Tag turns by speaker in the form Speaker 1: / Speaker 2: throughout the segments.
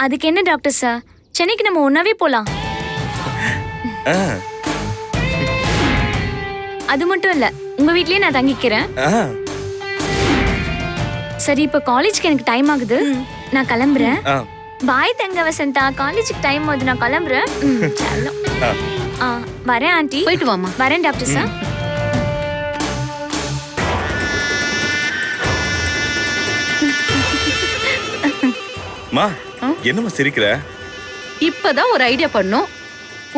Speaker 1: அதுக்கு என்ன doctor sir, சென்னைக்கு நம்ம ஒன்னாவே போலாம். அது மட்டும் இல்ல, உங்க வீட்லயே நான் தங்கிக்கிறேன். சரி, இப்ப காலேஜ்க்கு எனக்கு டைம் ஆகுது, நான் கிளம்புறேன். பாய் தங்க வசந்தா, காலேஜுக்கு டைம் ஆகுது, நான் கிளம்புறேன். வரேன் ஆண்டி.
Speaker 2: போயிட்டு வாமா.
Speaker 1: வரேன் டாக்டர் சார்.
Speaker 3: மா, என்னமா சிரிக்கிற?
Speaker 2: இப்பதான் ஒரு ஐடியா பண்ணோம்,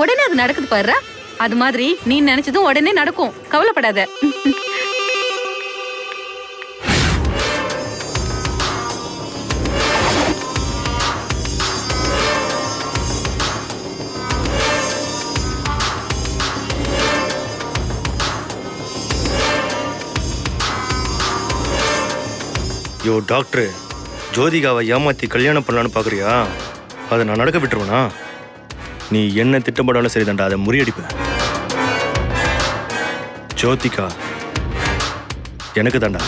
Speaker 2: உடனே அது நடக்குது பாரு. அது மாதிரி நீ நினைச்சதும் உடனே நடக்கும், கவலைப்படாத.
Speaker 4: யோ டாக்டர், ஜோதிகாவை ஏமாத்தி கல்யாணம் பண்ணலான்னு பாக்குறியா? அதை நான் நடக்க விட்டுருவேனா? நீ என்ன திட்டப்படாலும் சரிதான்டா, அதை முறியடிப்பேன். ஜோதிகா எனக்கு தாண்டா.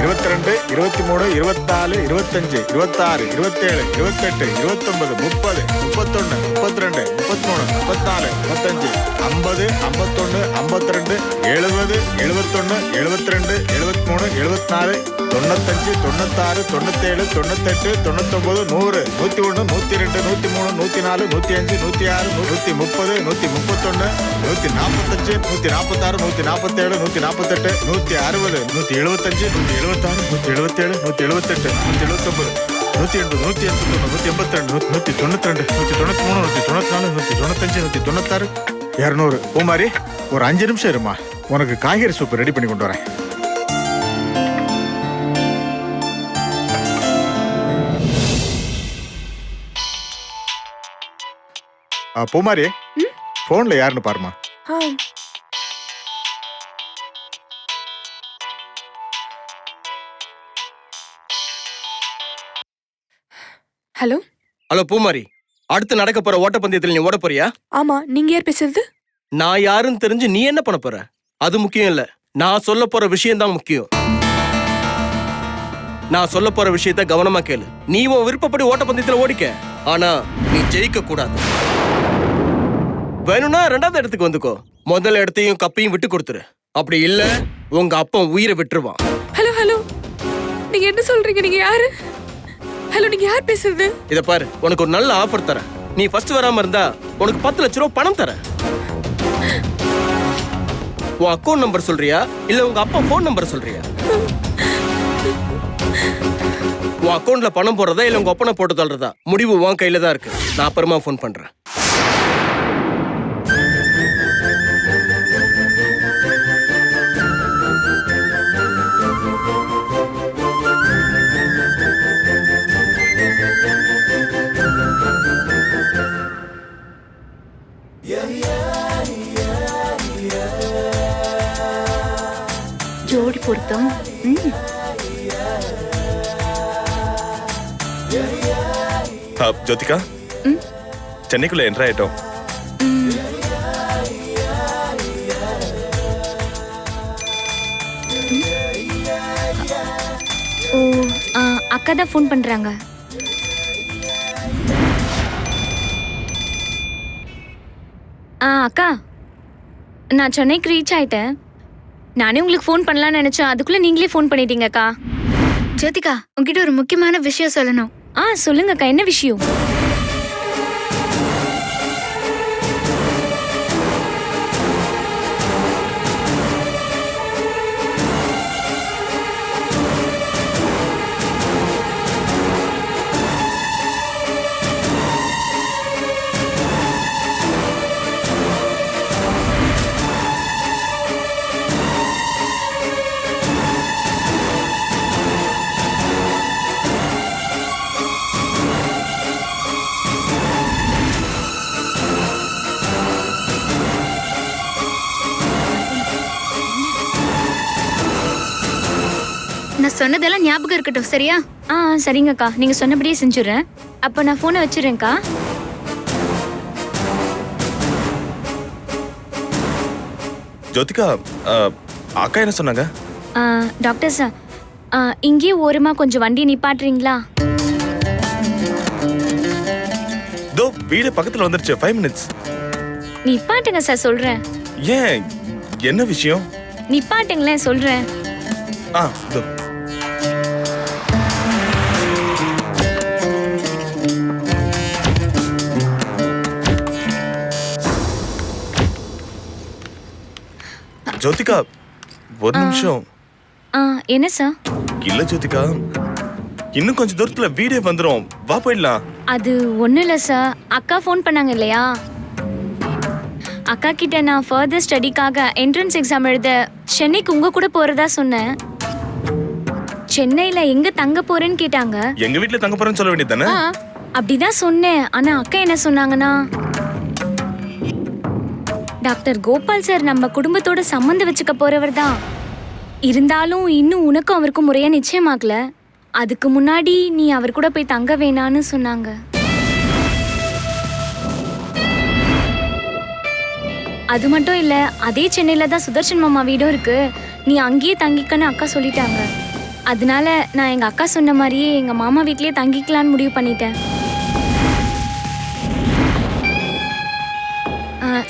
Speaker 5: 22, 23, 24, 25, 26, 27, 28, 29, 30, 31, 32, 33, 34, 35, 50, 51, 52, 70, 71, 72, 73, 74, 95, 96, 97, 98, 99, 100, 101, 102, 103, 104, 105, 106, 130, 131, 145, 146, 147, 148, 160, 175, 176, 177, 178, 179, 180, 181, 182, 193, 194, 195, 196, 200. பூமாரி, ஒரு 5 நிமிஷம் இருமா, உனக்கு காய்கறி சூப் ரெடி பண்ணி கொண்டு வரேன். பூமாரி, போன்ல யாருன்னு பாருமா.
Speaker 6: ஹலோ
Speaker 7: ஹலோ பூமாரி, அடுத்து நடக்க போற ஓட்டப்பந்தயத்தில் நீ ஓட போறியா?
Speaker 6: ஆமா, நீங்க யார் பேசுறது?
Speaker 7: நான் யாருன்னு தெரிஞ்சு நீ என்ன பண்ண போற? அது முக்கியம் இல்ல, நான் சொல்ல போற விஷயம் தான் முக்கியம். நான் சொல்ல போற விஷயத்த கவனமா கேளு. நீ உன் விருப்பப்படி ஓட்டப்பந்தயத்தில் ஓடிக்க, ஆனா நீ ஜெயிக்க கூடாது. வேணும்னா 2வது இடத்துக்கு வந்துக்கோ, முதல் இடத்தையும் கப்பையும் விட்டு கொடுத்துரு. அப்படி இல்ல உங்க அப்பா உயிரை விட்டுருவான்.
Speaker 6: ஹலோ ஹலோ, நீங்க என்ன சொல்றீங்க? நீங்க யாரு? ஹலோ, நீங்க யார் பேசுறது?
Speaker 7: இத பாரு, உனக்கு ஒரு நல்ல ஆஃபர் தரேன். நீ ஃபர்ஸ்ட் வராம இருந்தா உனக்கு 10 லட்சம் ரூபாய் பணம் தரேன். உன் அக்கௌண்ட் நம்பர் சொல்றியா இல்ல உங்க அப்பா போன் நம்பர் சொல்றியா? உன் அக்கௌண்ட்ல பணம் போடுறதா இல்ல உங்க அப்பனை போட்டு தள்ளுறதா? முடிவு உன் கையில தான் இருக்கு. நான் அப்புறமா போன் பண்றேன்.
Speaker 1: ஜோடி பொருத்தம்.
Speaker 3: ஜோதிகா, சென்னைக்குள்ள என்ட்ரு ஆயிட்டோம்.
Speaker 1: ஓ, அக்கா தான் ஃபோன் பண்றாங்க. அக்கா, நான் சென்னைக்கு ரீச் ஆயிட்டேன். நானே உங்களுக்கு ஃபோன் பண்ணலாம்னு நினைச்சேன், அதுக்குள்ள நீங்களே ஃபோன் பண்ணிட்டீங்க அக்கா.
Speaker 8: ஜோதிகா, உங்ககிட்ட ஒரு முக்கியமான விஷயம் சொல்லணும்.
Speaker 1: சொல்லுங்க அக்கா, என்ன விஷயம்?
Speaker 8: நான் சொன்னதெல்லாம் ஞாபகம் இருக்கட்டும், சரியா?
Speaker 1: சரிங்கக்கா, நீங்க சொன்னபடியே செஞ்சுறேன். அப்ப நான் போனை வச்சிடுறேன்க்கா.
Speaker 3: ஜோதிகா, அக்கா என்ன சொன்னாங்க?
Speaker 1: டாக்டர் சார், இங்கேயே ஓரமா கொஞ்சம் வண்டி நிப்பாட்டுறீங்களா?
Speaker 3: தோ வீடு பக்கத்துல வந்துருச்சு. 5 மினிட்ஸ்.
Speaker 1: நிப்பாட்டுங்க சார், சொல்றேன்.
Speaker 3: ஏன், என்ன விஷயம்?
Speaker 1: நிப்பாட்டுங்களேன், சொல்றேன்.
Speaker 3: தோ. ஜோதிகா, ஒரு நிமிஷம்.
Speaker 1: என்ன சார்?
Speaker 3: இல்ல ஜோதிகா, இன்னும் கொஞ்சம் தூரத்துல வீடே வந்துரும். வா போயிடலாம்.
Speaker 1: அது ஒண்ணும் இல்ல சார். அக்கா ஃபோன் பண்ணாங்க இல்லையா? அக்கா கிட்ட நான் ஃபர்தர் ஸ்டடிக்காக என்ட்ரன்ஸ் எக்ஸாம் எழுத சென்னைக்கு உங்க கூட போறதா சொன்னேன். சென்னையில எங்க தங்க போறேன்னு கேட்டாங்க.
Speaker 3: எங்க வீட்ல தங்க போறேன்னு சொல்ல வேண்டியதானே?
Speaker 1: அப்படிதான் சொன்னேன். ஆனா அக்கா என்ன சொன்னாங்கன்னா, டாக்டர் கோபால் சார் நம்ம குடும்பத்தோட சம்மந்தம் வச்சுக்க போறவர் தான். இருந்தாலும் இன்னும் உனக்கும் அவருக்கும் முறையா நிச்சயமாகல. அதுக்கு முன்னாடி நீ அவர் கூட போய் தங்க வேணான்னு சொன்னாங்க. அது மட்டும் இல்ல, அதே சென்னையில தான் சுதர்ஷன் மாமா வீடும் இருக்கு. நீ அங்கேயே தங்கிக்கன்னு அக்கா சொல்லிட்டாங்க. அதனால நான் எங்க அக்கா சொன்ன மாதிரியே எங்க மாமா வீட்லயே தங்கிக்கலான்னு முடிவு பண்ணிட்டேன்.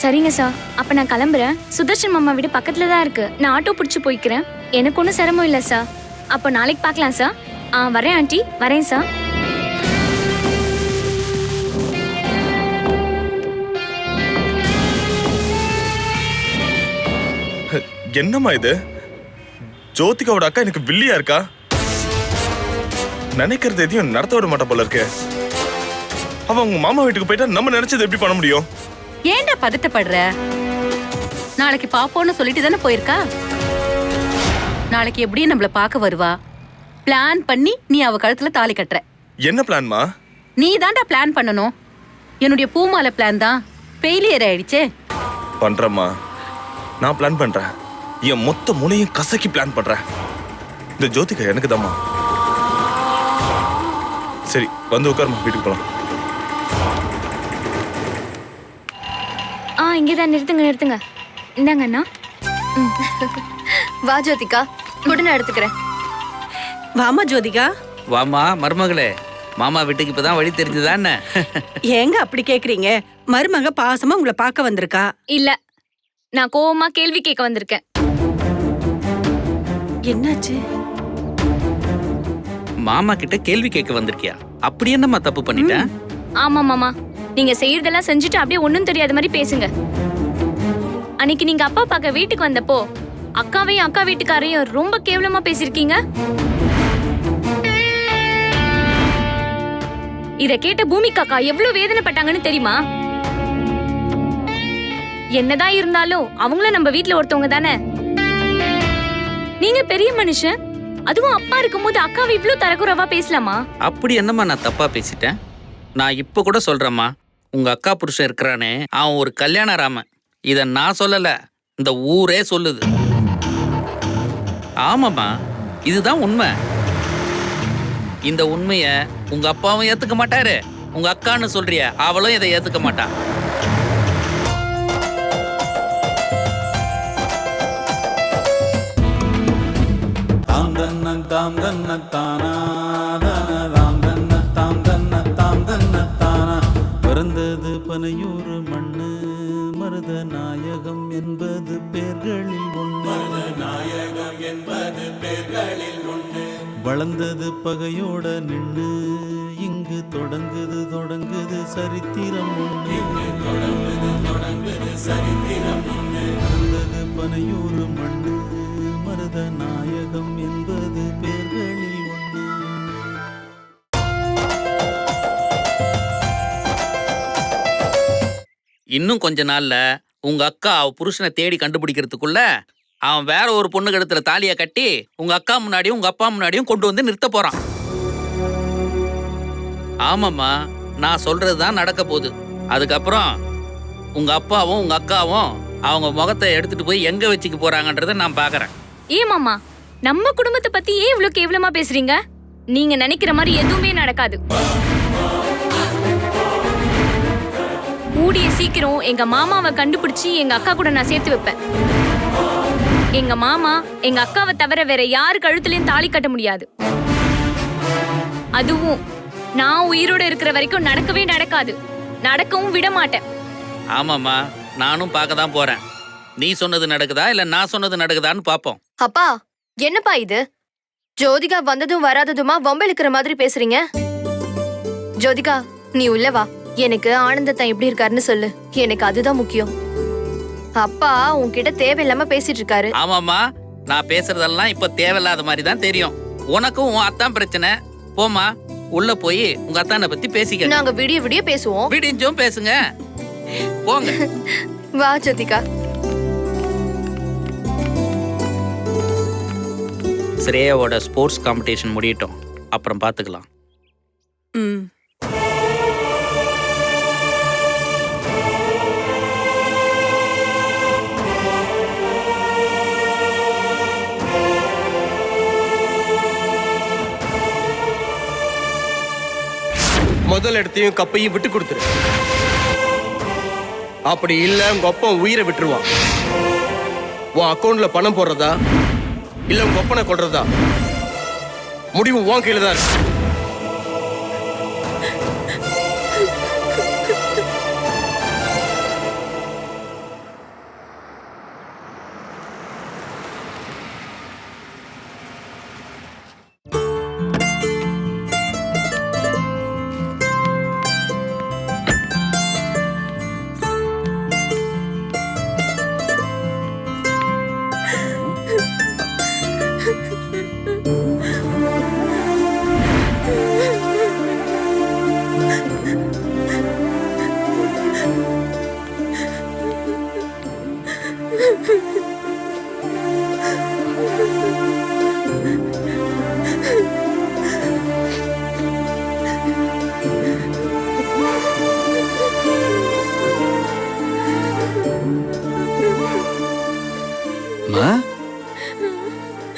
Speaker 1: சரிங்க சார், அப்ப நான் கிளம்புறேன். சுதர்ஷன் மாமா வீடு பக்கத்துல தான் இருக்கு. நான் ஆட்டோ பிடிச்சு போய்க்கிறேன். எனக்கு ஒன்றும் சிரமம் இல்லை சார். அப்போ நாளைக்கு பார்க்கலாம் சார். வரேன் ஆண்டி, வரேன் சார்.
Speaker 3: என்னம்மா இது? ஜோதிகாவோட அக்கா எனக்கு வில்லியா இருக்கா? நினைக்கிறது எதையும் நடத்த விட மாட்டா போல இருக்கு. அவ உங்க மாமா வீட்டுக்கு போயிட்டா நம்ம நினைச்சது எப்படி பண்ண முடியும்?
Speaker 2: ஏன்டா பதட்டப்படுற? நாளைக்கு பாப்போன்னு சொல்லிட்டு தானே போயிருக்கா. நாளைக்கு எப்படியும் நம்மள பார்க்க வருவா. பிளான் பண்ணி நீ அவ கழுத்துல தாலி கட்டுற.
Speaker 3: என்ன பிளான்மா?
Speaker 2: நீ தான்டா பிளான் பண்ணணும். என்னுடைய பூமாலை பிளான் தான் ஃபெயிலியர் ஆயிடுச்சே.
Speaker 3: பண்றேம்மா, நான் பிளான் பண்றேன். என் மொத்த முனையும் கசக்கி பிளான் பண்றேன். இந்த ஜோதிகா எனக்கு தாம்மா. சரி, வந்து உட்காருமா, வீட்டுக்கு போலாம்.
Speaker 1: இங்கேதான். நிறுத்துங்க. இந்தாங்க அண்ணா.
Speaker 8: வா ஜோதிகா, கூட நான் எடுத்துக்கிறேன்.
Speaker 9: வாமா ஜோதிகா.
Speaker 10: வாமா மருமகளே. மாமா வீட்டுக்கு இப்பதான் வழி தெரிஞ்சுதா என்ன?
Speaker 9: ஏங்க அப்படி கேக்குறீங்க? மருமக பாசமா உங்களை பார்க்க வந்திருக்கா.
Speaker 1: இல்ல, நான் கோவமா கேள்வி கேட்க வந்திருக்கேன்.
Speaker 9: என்னாச்சு?
Speaker 10: மாமா கிட்ட கேள்வி கேட்க வந்திருக்கியா? அப்படி என்னம்மா தப்பு பண்ணிட்டேன்?
Speaker 1: ஆமா மாமா, நீங்க செய்யறதெல்லாம் செஞ்சுட்டு அப்படியே ஒண்ணும் தெரியாத மாதிரி பேசுங்க. அன்னைக்கு நீங்க அப்பா பார்க்க வீட்டுக்கு வந்தப்போ அக்காவையும் அக்கா வீட்டுக்காரையும் ரொம்ப கேவலமா பேசிருக்கீங்க. இத கேட்ட பூமிகா அக்கா எவ்வளவு வேதனைப்பட்டாங்கன்னு தெரியுமா? என்னதான் இருந்தாலும் அவங்களும் நம்ம வீட்டுல ஒருத்தவங்க தானே. நீங்க பெரிய மனுஷன், அதுவும் அப்பா இருக்கும்போது அக்காவை இவ்ளோ தரக்குறவா பேசலாமா?
Speaker 10: அப்படி என்னம்மா நான் தப்பா பேசிட்டேன்? நான் இப்ப கூட சொல்றேம்மா, உங்க அக்கா புருஷன் இருக்கிறானே, அவன் ஒரு கல்யாண ராமன். இத நான் சொல்லல, இந்த ஊரே சொல்லுது. ஆமாம்மா, இதுதான் உண்மை. இந்த உண்மைய உங்க அப்பாவும் ஏத்துக்க மாட்டாரு. உங்க அக்கான்னு சொல்றிய, அவளும் இதை ஏத்துக்க மாட்டா.
Speaker 11: பிறந்தது பனையூறு மண்ணு, மருத நாயகம் என்பது பேர்களில் ஒன்று. வளர்ந்தது பகையோட நின்று, இங்கு தொடங்குது சரித்திரம் ஒன்று. பிறந்தது பனையூறு மண்ணு, மருத நாயகம் என்பது பேர்களில் ஒன்று.
Speaker 10: இன்னும் கொஞ்ச நாள்ல உங்க அக்கா அவ புருஷனை தேடி கண்டுபிடிக்கிறதுக்குள்ள அவன் வேற ஒரு பொண்ணு கழுத்துல தாலிய கட்டி உங்க அக்கா முன்னாடியும் உங்க அப்பா முன்னாடியும் கொண்டு வந்து நிறுத்த போறான். ஆமாம்மா, நான் சொல்றதுதான் நடக்க போகுது. அதுக்கப்புறம் உங்க அப்பாவும் உங்க அக்காவும் அவங்க முகத்தை எடுத்துட்டு போய் எங்க வச்சுக்க போறாங்கன்றத நான் பாக்குறேன்.
Speaker 1: ஏன் மாமா, நம்ம குடும்பத்தை பத்தி ஏன் இவ்ளோ கேவலமா பேசுறீங்க? நீங்க நினைக்கிற மாதிரி எதுவுமே நடக்காது. கூடிய சீக்கிரம் எங்க மாமாவை கண்டுபிடிச்சு எங்க அக்கா கூட நான் சேர்த்து வைப்பேன். எங்க மாமா எங்க அக்காவை தவிர வேற யாரு கழுத்துலயும் தாலி கட்ட முடியாது. அதுவும் நான் உயிரோட இருக்கிற வரைக்கும் நடக்கவே நடக்காது. நடக்கவும் விட மாட்டேன்.
Speaker 10: ஆமாம்மா, நானும் பார்க்க தான் போறேன். நீ சொன்னது நடக்குதா இல்ல நான் சொன்னது நடக்குதான்னு பாப்போம்.
Speaker 12: அப்பா, என்னப்பா இது? ஜோதிகா வந்ததும் வராததுமா வம்பிழுக்கிற மாதிரி பேசுறீங்க. ஜோதிகா, நீ உள்ள வா. எனக்கு ஆனந்தத்தான் எப்படி இருக்காருன்னு சொல்லு. எனக்கு அதுதான் முக்கியம். அப்பா உன்கிட்ட தேவையில்லாம பேசிட்டு இருக்காரு.
Speaker 10: ஆமாம்மா, நான் பேசுறதெல்லாம் இப்ப தேவையில்லாத மாதிரி தான் தெரியும். உனக்கும் உன் அத்தான் பிரச்சனை. போமா, உள்ள போய் உங்க அத்தானை பத்தி பேசிக்க.
Speaker 12: நாங்க விடிய விடிய பேசுவோம்.
Speaker 10: விடிஞ்சும் பேசுங்க. போங்க.
Speaker 12: வா ஜோதிகா.
Speaker 10: ஸ்ரேயாவோட ஸ்போர்ட்ஸ் காம்படிஷன் முடியட்டும், அப்புறம் பாத்துக்கலாம்.
Speaker 7: முதல் இடத்தையும் கப்பையும் விட்டு கொடுத்துரு. அப்படி இல்ல உங்க அப்பன் உயிரை விட்டுருவான். உன் அக்கௌண்ட்ல பணம் போடுறதா இல்ல உங்க அப்பனை கொள்றதா முடிவு உன் கையில தான் இருக்கு.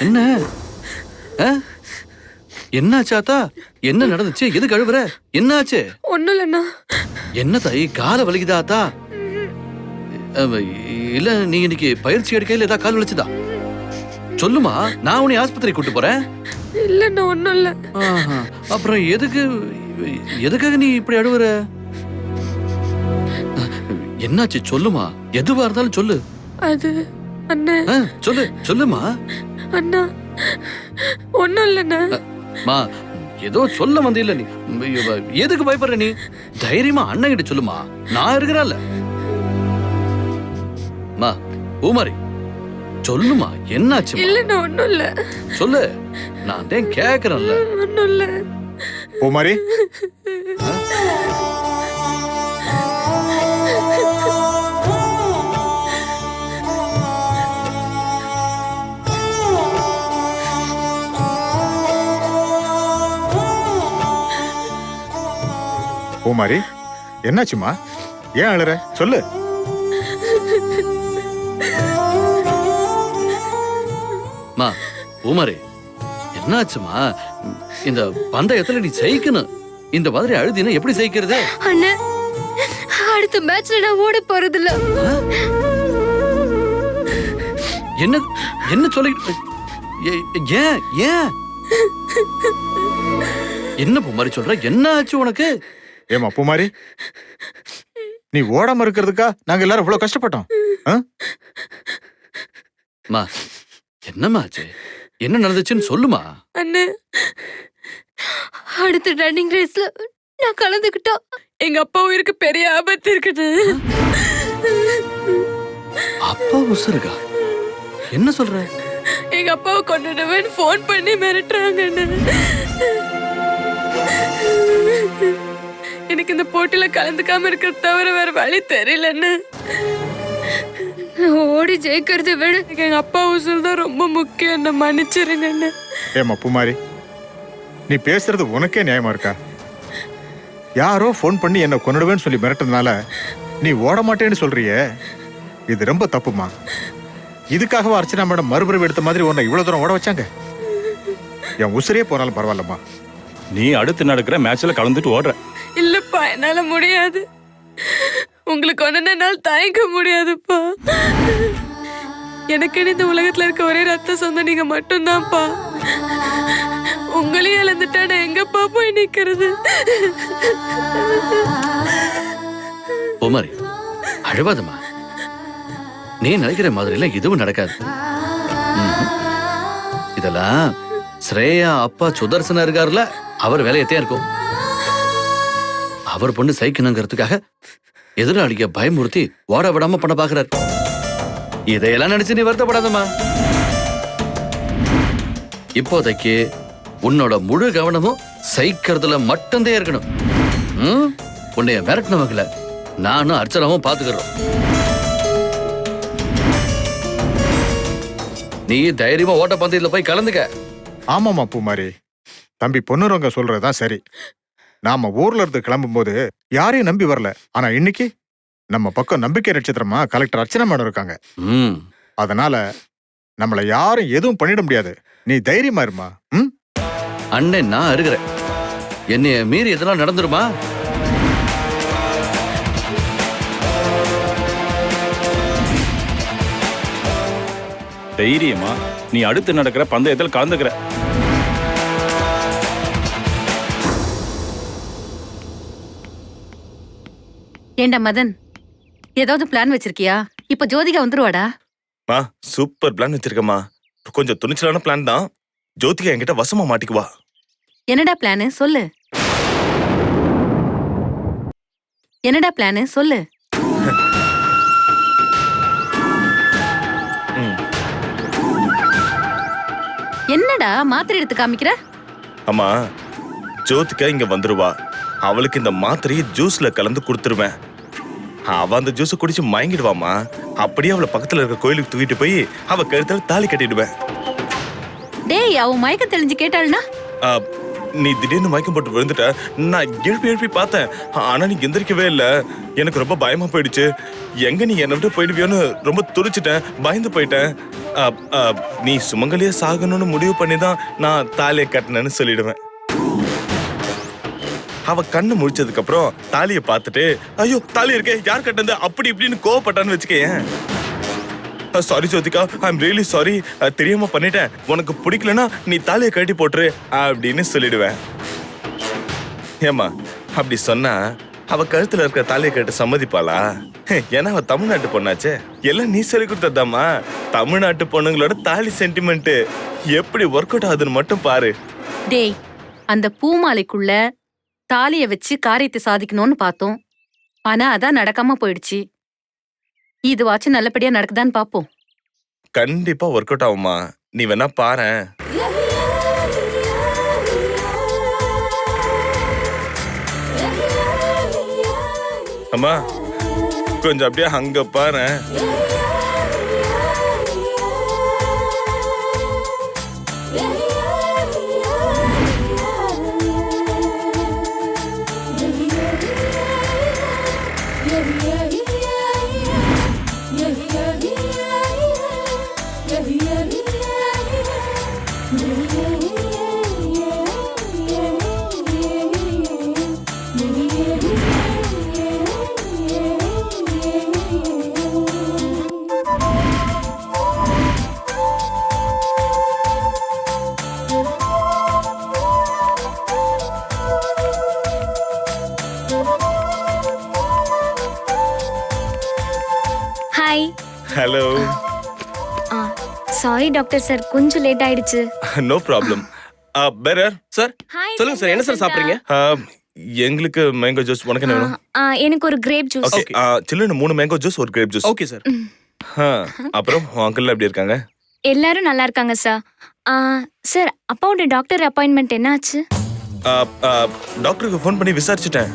Speaker 13: என்ன என்னாச்சாத்தா? என்ன நடந்துச்சு? எது கழுவுற? என்னாச்சு?
Speaker 6: ஒண்ணும் இல்லண்ணா.
Speaker 13: என்ன தாய், கால வலிக்குதாத்தா? இல்ல நீ இன்னைக்கு பயிற்சி எடுக்கையில ஏதாவது கால் வலிச்சுதா? சொல்லுமா, நான் உன்னை ஆஸ்பத்திரி கூட்டு போறேன்.
Speaker 6: இல்லண்ணா, ஒண்ணும் இல்ல.
Speaker 13: அப்புறம் எதுக்காக நீ இப்படி அழுவுற? என்னாச்சு சொல்லுமா, எதுவா இருந்தாலும் சொல்லு.
Speaker 6: அது அண்ணா.
Speaker 13: சொல்லுமா.
Speaker 6: அண்ணா, ஒண்ணும் இல்லண்ணா.
Speaker 13: மா, ஏதோ சொல்ல வந்து இல்ல. நீ எதுக்கு பயப்படுற? நீ தைரியமா அண்ணன் கிட்ட சொல்லுமா, நான் இருக்கிறான்ல. மா பூமாரி, சொல்லுமா, என்னாச்சு?
Speaker 6: இல்லண்ணா, ஒண்ணும் இல்ல.
Speaker 13: சொல்லு, நான் தான் கேக்குறேன்ல.
Speaker 6: ஒண்ணும் இல்ல.
Speaker 5: பூமாரி, பூமாரி, என்னாச்சுமா? ஏன் அழுற? சொல்லு.
Speaker 13: மா பூமாரி, என்னாச்சுமா? இந்த பந்தயத்துல நீ ஜெயிக்கணும். இந்த மாதிரி அழுதினா எப்படி ஜெயிக்கிறது?
Speaker 8: அண்ணா, அடுத்த மேட்ச்ல நான் ஓட போறது இல்ல.
Speaker 13: என்ன சொல்லி? ஏன் ஏன் என்ன பூமாரி சொல்ற? என்ன ஆச்சு உனக்கு?
Speaker 5: ஏமா பூமாரி, நீ ஓடாம இருக்கிறதுக்கா நாங்க எல்லாரும் இவ்வளவு கஷ்டப்பட்டோம்.
Speaker 13: மா, என்னம்மா ஆச்சு? என்ன நடந்துச்சுன்னு சொல்லுமா.
Speaker 6: அண்ணே,
Speaker 8: அடுத்த ரன்னிங் ரேஸ்ல நான் கலந்துக்கிட்டா
Speaker 6: எங்க அப்பா உயிருக்கு பெரிய ஆபத்து இருக்குது.
Speaker 13: அப்பா உசுருக்கா? என்ன சொல்ற?
Speaker 6: எங்க அப்பாவை கொண்டுடுவேன்னு போன் பண்ணி மிரட்டுறாங்க. எனக்கு இந்த போட்டியில கலந்துக்காம இருக்கிறத தவிர வேற வழி தெரியலன்னு.
Speaker 8: ஓடி ஜெயிக்கிறத விட
Speaker 6: எங்க அப்பா உசுல் தான் ரொம்ப முக்கியம். என்ன மன்னிச்சிருங்க.
Speaker 5: ஏமா பூமாரி, நீ பேசுறது உனக்கே நியாயமா இருக்கா? யாரோ போன் பண்ணி என்ன கொன்னுடுவேன்னு சொல்லி மிரட்டதுனால நீ ஓட மாட்டேன்னு சொல்றியே, இது ரொம்ப தப்புமா. இதுக்காகவா அர்ச்சனா மேடம் மறுபடியும் எடுத்த மாதிரி உன்னை இவ்வளவு தூரம் ஓட வச்சாங்க? என் உசுரே போனாலும் பரவாயில்லம்மா.
Speaker 14: நீ அடுத்து நடக்கிற மேட்ச்ல கலந்துட்டு ஓடுற.
Speaker 6: இல்லப்பா, என்னால முடியாது. உங்களுக்கு ஒன்னுனால தயங்க முடியாதுப்பா. எனக்கு இந்த உலகத்துல இருக்க ஒரே ரத்த சொந்தம் நீங்க மட்டும்தான்ப்பா. உங்களையும் இழந்துட்டா நான் எங்கப்பா போய் நிக்கிறது?
Speaker 13: பூமாரி அழுவாதம்மா. நீ நினைக்கிற மாதிரி எல்லாம் எதுவும் நடக்காது. இதெல்லாம் ஸ்ரேயா அப்பா சுதர்சனா இருக்காருல்ல, அவர் வேலையத்தையா இருக்கும். அவர் பொண்ணு சைக்கணுங்கிறதுக்காக எதிராளிய பயமுறுத்தி ஓட விடாம பண்ண பாக்குறாரு. இதையெல்லாம் நினைச்சு நீ வருத்தப்படாதம்மா. இப்போதைக்கு உன்னோட முழு கவனமும் சைக்கிறதுல மட்டும்தான் இருக்கணும். உன்னைய மிரட்டினவங்கள நானும் அர்ச்சனாவும் பாத்துக்கிறோம். நீ தைரியமா ஓட்ட பந்தயத்துல போய் கலந்துக்க.
Speaker 5: ஆமாமா பூமாரி, தம்பி பொன்னுரங்க சொல்றதுதான் சரி. நாம ஊர்ல இருந்து கிளம்பும் போது யாரையும் நம்பி வரல. ஆனா இன்னைக்கு நம்ம பக்கம் நம்பிக்கை நட்சத்திரமா கலெக்டர் அர்ச்சனா மேடம் இருக்காங்க. அதனால நம்மள யாரும் எதுவும் பண்ணிட முடியாது. நீ தைரியமா இருமா.
Speaker 13: அண்ணன் நான் இருக்கிறேன். என்னைய மீறி எதெல்லாம் நடந்துருமா?
Speaker 14: தைரியமா நீ அடுத்து நடக்கிற பந்தயத்தில் கலந்துக்கிற.
Speaker 2: ஏண்டா மதன், ஏதாவது பிளான் வச்சிருக்கியா? இப்ப ஜோதிகா வந்துருவாடா.
Speaker 3: சூப்பர் பிளான் வச்சிருக்கமா. கொஞ்சம் துணிச்சலான பிளான் தான். ஜோதிகா என்கிட்ட வசமா மாட்டிக்குவா.
Speaker 2: என்னடா பிளானு சொல்லு. என்னடா பிளானு சொல்லு. என்னடா மாத்திரை எடுத்து காமிக்கிற?
Speaker 3: அம்மா, ஜோதிகா இங்க வந்துருவா. அவளுக்கு இந்த மாத்திரையை ஜூஸ்ல கலந்து கொடுத்துருவேன். அவ அந்த ஜூஸ் குடிச்சு மயங்கிடுவாமா. அப்படியே அவளை பக்கத்துல இருக்க கோயிலுக்கு தூக்கிட்டு போய் அவ கழுத்துல தாலி கட்டிடுவேன்.
Speaker 2: டேய், அவ மயக்கம் தெளிஞ்சு கேட்டாள்னா?
Speaker 3: நீ திடீர்னு மயக்கம் போட்டு விழுந்துட்ட. நான் எழுப்பி பார்த்தேன். ஆனா நீ எந்திரிக்கவே இல்ல. எனக்கு ரொம்ப பயமா போயிடுச்சு. எங்க நீ என்னை விட்டு போயிடுவியோன்னு ரொம்ப துடிச்சிட்டேன். பயந்து போயிட்டேன். நீ சுமங்கலியா சாகணும்னு முடிவு பண்ணி தான் நான் தாலியை கட்டினேன்னு சொல்லிடுவேன். அவ கண்ணு முடிச்சதுக்கு அப்புறம் தாலியை பார்த்துட்டு ஐயோ தாலி இருக்கே, யார் கட்டினது அப்படி இப்படின்னு கோவப்பட்டான்னு வச்சுக்கேன். Sorry Jyothika, I am really sorry, தெரியாம பண்ணிட்டேன். உனக்கு பிடிக்கலன்னா நீ தாலியை கட்டி போட்டுரு அப்படின்னு சொல்லிடுவேன். ஏமா அப்படி சொன்னா அவ கழுத்துல இருக்கிற தாலியை கட்டு சம்மதிப்பாளா? ஏன்னா அவ தமிழ்நாட்டு பொண்ணாச்சே. எல்லாம் நீ சொல்லி கொடுத்ததாமா. தமிழ்நாட்டு பொண்ணுங்களோட தாலி சென்டிமெண்ட் எப்படி ஒர்க் அவுட் ஆகுதுன்னு மட்டும் பாரு.
Speaker 2: டேய், அந்த பூமாலைக்குள்ள தாலிய வச்சு காரியத்தை சாதிக்கணும்னு பார்த்தோம். ஆனா அதான் நடக்காம போயிடுச்சு. இதுவாச்சும் நல்லபடியா நடக்குதான்னு பாப்போம்.
Speaker 3: கண்டிப்பா ஒர்க் அவுட் ஆகுமா. நீ வேணா பாரேன். அம்மா கொஞ்சம் அப்படியே அங்க பாரேன். ஹலோ.
Speaker 1: சாரி டாக்டர் சார், கொஞ்சம் லேட் ஆயிடுச்சு.
Speaker 3: No problem. பெரர் சார்,
Speaker 7: சொல்லுங்க சார், என்ன சார் சாப்பிடுறீங்க?
Speaker 3: எங்களுக்கு மேங்கோ ஜூஸ். உனக்கு என்ன வேணும்?
Speaker 1: எனக்கு ஒரு கிரேப் ஜூஸ்.
Speaker 3: ஓகே, சில்லுன்னு 3 மேங்கோ ஜூஸ், ஒரு கிரேப் ஜூஸ்.
Speaker 7: Okay sir.
Speaker 3: அப்புறம் அங்கிள் எப்படி இருக்காங்க?
Speaker 1: எல்லாரும் நல்லா இருக்காங்க சார். சார், அப்பாவோட டாக்டர் அப்பாயின்மெண்ட் என்ன ஆச்சு?
Speaker 3: டாக்டருக்கு ஃபோன் பண்ணி விசாரிச்சுட்டேன்.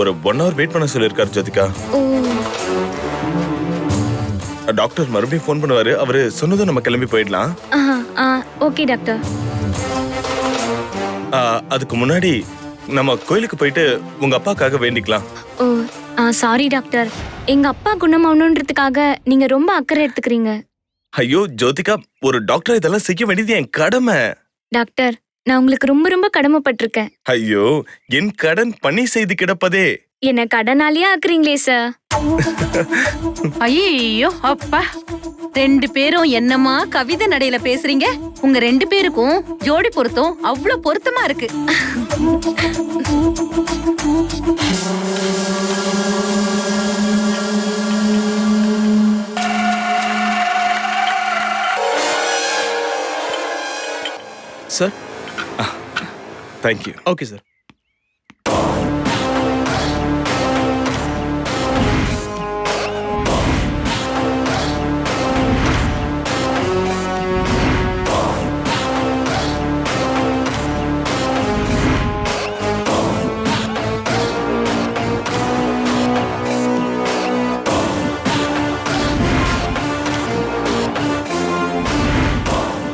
Speaker 3: ஒரு 1 hour வெயிட் பண்ண சொல்லியிருக்காரு ஜோதிகா. டாக்டர் மறுபடியும் ஃபோன் பண்ணுவாரு. அவரு சொன்னதும் நம்ம கிளம்பி போயிடலாம்.
Speaker 1: Okay doctor.
Speaker 3: அதுக்கு முன்னாடி நம்ம கோயிலுக்கு போயிட்டு உங்க அப்பாக்காக வேண்டிக்கலாம்.
Speaker 1: சாரி டாக்டர், எங்க அப்பா குணமாகணுன்றதுக்காக நீங்க ரொம்ப அக்கறை எடுத்துக்கிறீங்க.
Speaker 3: ஐயோ ஜோதிகா, ஒரு டாக்டர் இதெல்லாம் செய்ய வேண்டியது என் கடமை.
Speaker 1: டாக்டர், நான் உங்களுக்கு ரொம்ப ரொம்ப கடமைப்பட்டிருக்கேன்.
Speaker 3: ஐயோ, என் கடன் பணி செய்து கிடப்பதே.
Speaker 1: என்ன கடனாலியா ஆக்குறீங்களே சார்.
Speaker 2: ஐயோ அப்பா, 2 பேரும் என்னமா கவிதை நடையில பேசுறீங்க. உங்க 2 பேருக்கும் ஜோடி பொருத்தம் அவ்வளவு பொருத்தமா இருக்கு.
Speaker 5: Sir
Speaker 3: thank you.
Speaker 5: Okay sir.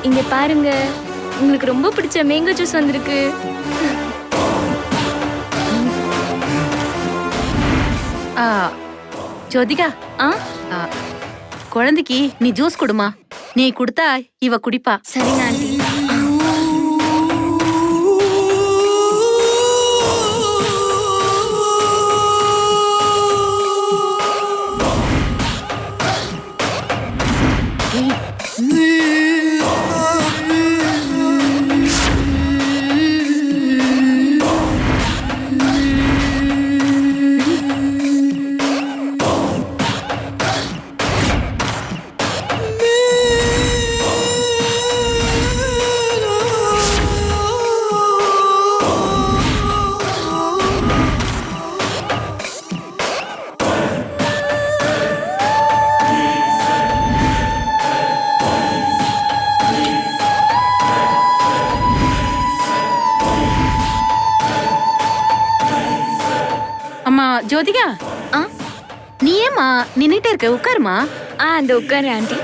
Speaker 1: இங்க பாருங்க, உங்களுக்கு ரொம்ப பிடிச்ச மேங்கோ ஜூஸ் வந்திருக்கு.
Speaker 2: ஜோதிகா, குழந்தைக்கு நீ ஜூஸ் கொடுமா. நீ கொடுத்தா இவ குடிப்பா.
Speaker 1: சரிங்க ஆண்டி.
Speaker 2: அம்மா ஜோதிகா, நீ ஏமா நின்னுட்டே இருக்க? உட்காருமா.
Speaker 1: அந்த உட்காரு ஆண்டி.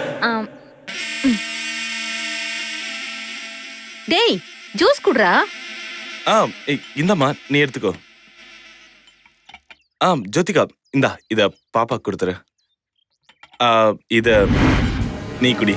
Speaker 2: டேய், ஜூஸ் குடுறா.
Speaker 3: இந்தம்மா நீ எடுத்துக்கோ. ஜோதிகா, இந்தா இத பாப்பா கொடுத்துரு. இத நீ குடி.